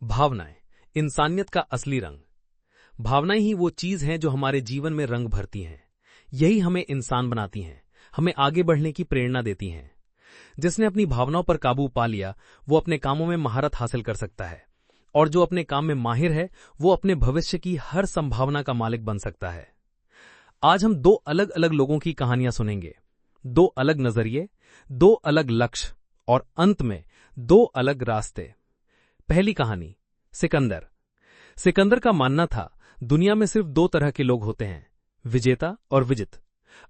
भावनाएं, इंसानियत का असली रंग। भावनाएं ही वो चीज हैं जो हमारे जीवन में रंग भरती हैं। यही हमें इंसान बनाती हैं, हमें आगे बढ़ने की प्रेरणा देती हैं। जिसने अपनी भावनाओं पर काबू पा लिया वो अपने कामों में महारत हासिल कर सकता है, और जो अपने काम में माहिर है वो अपने भविष्य की हर संभावना का मालिक बन सकता है। आज हम दो अलग अलग लोगों की कहानियां सुनेंगे, दो अलग नजरिए, दो अलग लक्ष्य और अंत में दो अलग रास्ते। पहली कहानी, सिकंदर। सिकंदर का मानना था दुनिया में सिर्फ दो तरह के लोग होते हैं, विजेता और विजित।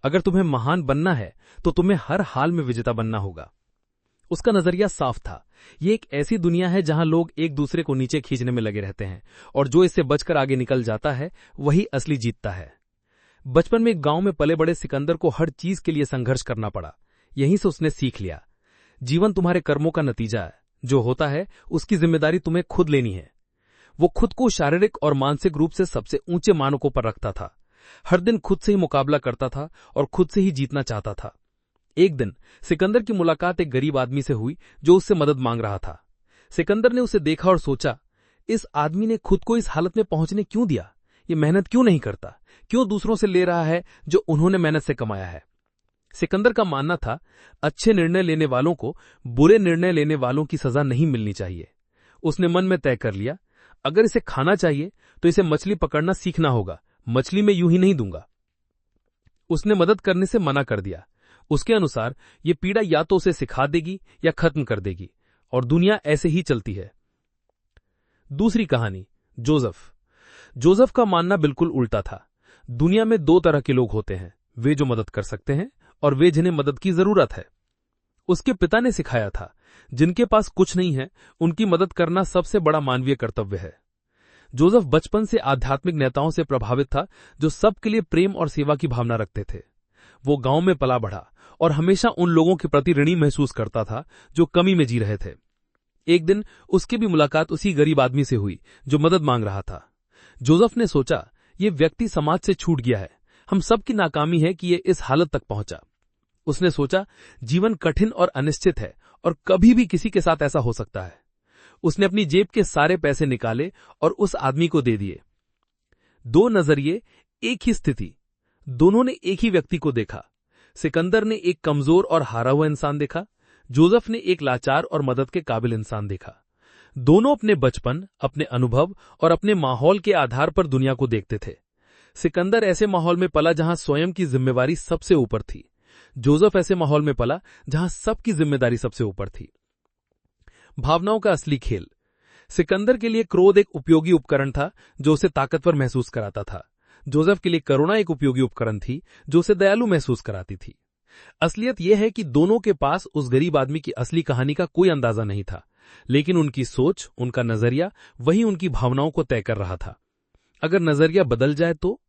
अगर तुम्हें महान बनना है तो तुम्हें हर हाल में विजेता बनना होगा। उसका नजरिया साफ था, ये एक ऐसी दुनिया है जहां लोग एक दूसरे को नीचे खींचने में लगे रहते हैं, और जो इससे बचकर आगे निकल जाता है वही असली जीतता है। बचपन में एक गांव में पले बड़े सिकंदर को हर चीज के लिए संघर्ष करना पड़ा। यहीं से उसने सीख लिया, जीवन तुम्हारे कर्मों का नतीजा है, जो होता है उसकी जिम्मेदारी तुम्हें खुद लेनी है। वो खुद को शारीरिक और मानसिक रूप से सबसे ऊंचे मानकों पर रखता था। हर दिन खुद से ही मुकाबला करता था और खुद से ही जीतना चाहता था। एक दिन सिकंदर की मुलाकात एक गरीब आदमी से हुई जो उससे मदद मांग रहा था। सिकंदर ने उसे देखा और सोचा, इस आदमी ने खुद को इस हालत में पहुंचने क्यों दिया? ये मेहनत क्यों नहीं करता? क्यों दूसरों से ले रहा है जो उन्होंने मेहनत से कमाया है? सिकंदर का मानना था, अच्छे निर्णय लेने वालों को बुरे निर्णय लेने वालों की सजा नहीं मिलनी चाहिए। उसने मन में तय कर लिया, अगर इसे खाना चाहिए तो इसे मछली पकड़ना सीखना होगा, मछली में यूं ही नहीं दूंगा। उसने मदद करने से मना कर दिया। उसके अनुसार ये पीड़ा या तो उसे सिखा देगी या खत्म कर देगी, और दुनिया ऐसे ही चलती है। दूसरी कहानी, जोसेफ। जोसेफ का मानना बिल्कुल उल्टा था। दुनिया में दो तरह के लोग होते हैं, वे जो मदद कर सकते हैं और वे जिन्हें मदद की जरूरत है। उसके पिता ने सिखाया था, जिनके पास कुछ नहीं है उनकी मदद करना सबसे बड़ा मानवीय कर्तव्य है। जोसेफ बचपन से आध्यात्मिक नेताओं से प्रभावित था जो सबके लिए प्रेम और सेवा की भावना रखते थे। वो गांव में पला बढ़ा और हमेशा उन लोगों के प्रति ऋणी महसूस करता था जो कमी में जी रहे थे। एक दिन उसकी भी मुलाकात उसी गरीब आदमी से हुई जो मदद मांग रहा था। जोसेफ ने सोचा, ये व्यक्ति समाज से छूट गया है, हम सबकी नाकामी है कि ये इस हालत तक पहुंचा। उसने सोचा, जीवन कठिन और अनिश्चित है और कभी भी किसी के साथ ऐसा हो सकता है। उसने अपनी जेब के सारे पैसे निकाले और उस आदमी को दे दिए। दो नजरिए, एक ही स्थिति। दोनों ने एक ही व्यक्ति को देखा। सिकंदर ने एक कमजोर और हारा हुआ इंसान देखा, जोसेफ ने एक लाचार और मदद के काबिल इंसान देखा। दोनों अपने बचपन, अपने अनुभव और अपने माहौल के आधार पर दुनिया को देखते थे। सिकंदर ऐसे माहौल में पला जहां स्वयं की जिम्मेवारी सबसे ऊपर थी। जोसेफ ऐसे माहौल में पला जहां सबकी जिम्मेदारी सबसे ऊपर थी। भावनाओं का असली खेल। सिकंदर के लिए क्रोध एक उपयोगी उपकरण था जो उसे ताकतवर महसूस कराता था। जोसेफ के लिए करुणा एक उपयोगी उपकरण थी जो उसे दयालु महसूस कराती थी। असलियत यह है कि दोनों के पास उस गरीब आदमी की असली कहानी का कोई अंदाजा नहीं था, लेकिन उनकी सोच, उनका नजरिया वही उनकी भावनाओं को तय कर रहा था। अगर नजरिया बदल जाए तो?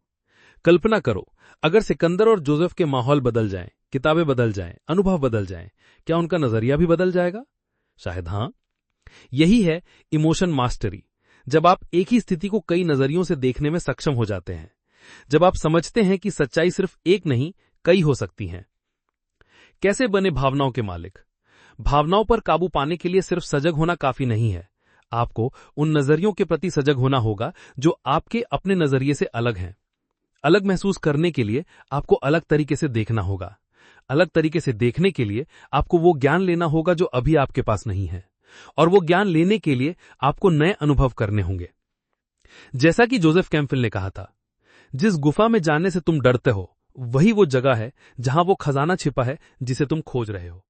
कल्पना करो, अगर सिकंदर और जोसेफ के माहौल बदल जाएं, किताबें बदल जाएं, अनुभव बदल जाएं, क्या उनका नजरिया भी बदल जाएगा? शायद हां। यही है इमोशन मास्टरी। जब आप एक ही स्थिति को कई नजरियों से देखने में सक्षम हो जाते हैं, जब आप समझते हैं कि सच्चाई सिर्फ एक नहीं कई हो सकती हैं। कैसे बने भावनाओं के मालिक? भावनाओं पर काबू पाने के लिए सिर्फ सजग होना काफी नहीं है। आपको उन नजरियों के प्रति सजग होना होगा जो आपके अपने नजरिए से अलग हैं। अलग महसूस करने के लिए आपको अलग तरीके से देखना होगा। अलग तरीके से देखने के लिए आपको वो ज्ञान लेना होगा जो अभी आपके पास नहीं है, और वो ज्ञान लेने के लिए आपको नए अनुभव करने होंगे। जैसा कि जोसेफ कैम्पबेल ने कहा था, जिस गुफा में जाने से तुम डरते हो वही वो जगह है जहां वो खजाना छिपा है जिसे तुम खोज रहे हो।